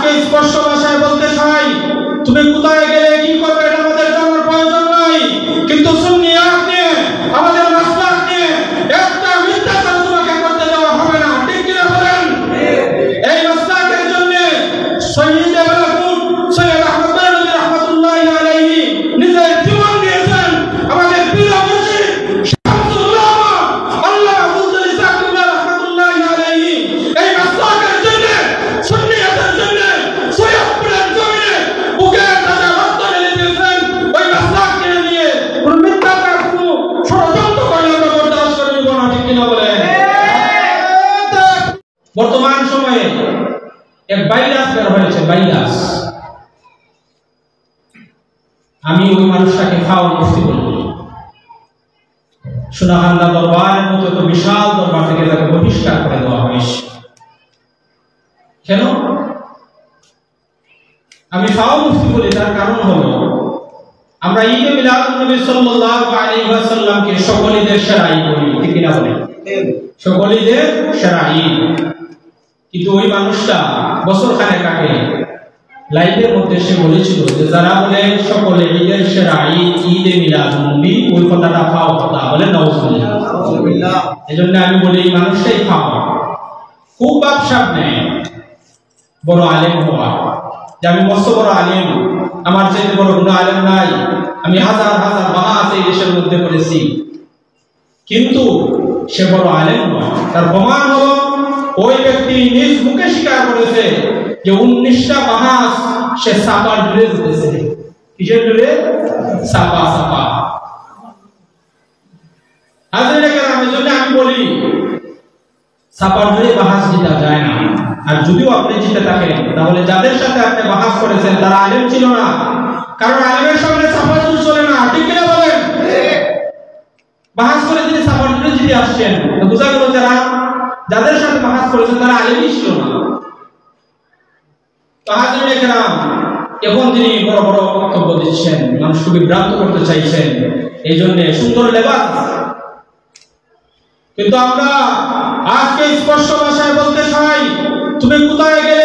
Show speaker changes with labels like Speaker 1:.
Speaker 1: আজকে স্পষ্ট ভাষায় বলতে চাই, তুমি কোথায় গেলে কি করবে এটা আমাদের জানার প্রয়োজন নাই, কিন্তু সুন্নিয়াত নিয়ে আমাদের মাসলাক নিয়ে একটা মিথ্যা কথা তোমাকে করতে দেওয়া হবে না। ঠিক কিনা বলেন? এই মাসলাকের জন্য শহীদ বেলাকুট সৈয়দ আহমদ বেরলভী রাহমাতুল্লাহি আলাইহি নিজের জীবন দিয়েছেন। আমাদের প্রিয় মুর্শিদ শামসুল উলামা আল্লাহ আব্দুল ইসাক রাহমাতুল্লাহি আলাইহি এই মাসলাকের জন্য, সুন্নিয়াতের জন্য সৈয়দপুরের জমিনে বুকে তাজা রক্ত ঢেলে দিয়েছেন। ওই মাসলাককে নিয়ে কোন মিথ্যা কোনো ষড়যন্ত্র করলে আমরা বরদাস্ত করে নিব না। ঠিক কিনা বলেন? বর্তমান সময়ে এক ভাইরাস বের হয়েছে, ভাইরাস। আমি ওই মানুষটাকে খাওয়া মুফতি বলবো। সোনাহান্না দরবারের মতো একটা বিশাল দরবার থেকে তাকে বহিষ্কার করে দেওয়া হয়েছে। কেন আমি খাওয়া মুফতি বলি? তার কারণ হলো আমরা ঈদে মিলাদুন নবী সাল্লাল্লাহু আলাইহি ওয়াসাল্লামকে সকলীদের সেরা ঈদ বলি। ঠিক কিনা বলেন? সকলীদের সেরা ঈদ। কিন্তু ওই মানুষটা বছর খানেক আগে লাইভের মধ্যে সে বলেছিল যে যারা বলে সকলে ঈদের সেরা ঈদ ঈদে মিলাদুন নবী, ওই কথাটা পাও কথা বলে নাউজুবিল্লাহ। এজন্য আমি বলি এই মানুষটাই খাও, খুব বাপসাপ নেয়, বড় আলেম হওয়া, যে আমি মস্ত বড় আলেম, আমার চাইতে বড় কোনো আলেম নাই, আমি হাজার হাজার বাহাস এই দেশের মধ্যে করেছি, কিন্তু সে বড় আলেম নয়। তার প্রমাণ হলো ওই ব্যক্তি নিজ মুখে স্বীকার করেছে যে 19টা বাহাস সে সাপার জুড়ে দিতেছে। কিসের জুড়ে? সাপা সাপা। হাজরিনে কেরাম, এজন্য আমি বলি সাপার জুড়ে বাহাস জিতা যায় না। আর যদিও আপনি জিতে থাকেন তাহলে যাদের সাথে আপনি বাহাস করেছেন তারা আলেম ছিল না, কারণ আলেমের সামনে সাপার জুড়ে চলে না। ঠিক কিনা বলেন? বাহাস করে তিনি সাপার জুড়ে জিতে আসছেন, বোঝা গেল যাদের সাথে বাহাস করেছেন তারা আলেমই ছিল না। তো হাজরিনে কেরাম, এখন তিনি বড় বড় বক্তব্য দিচ্ছেন, মানুষকে বিভ্রান্ত করতে চাইছেন, এই জন্য সুন্দর লেবাস। কিন্তু আমরা আজকে স্পষ্ট ভাষায় বলতে চাই, তুমি কোথায় গেলে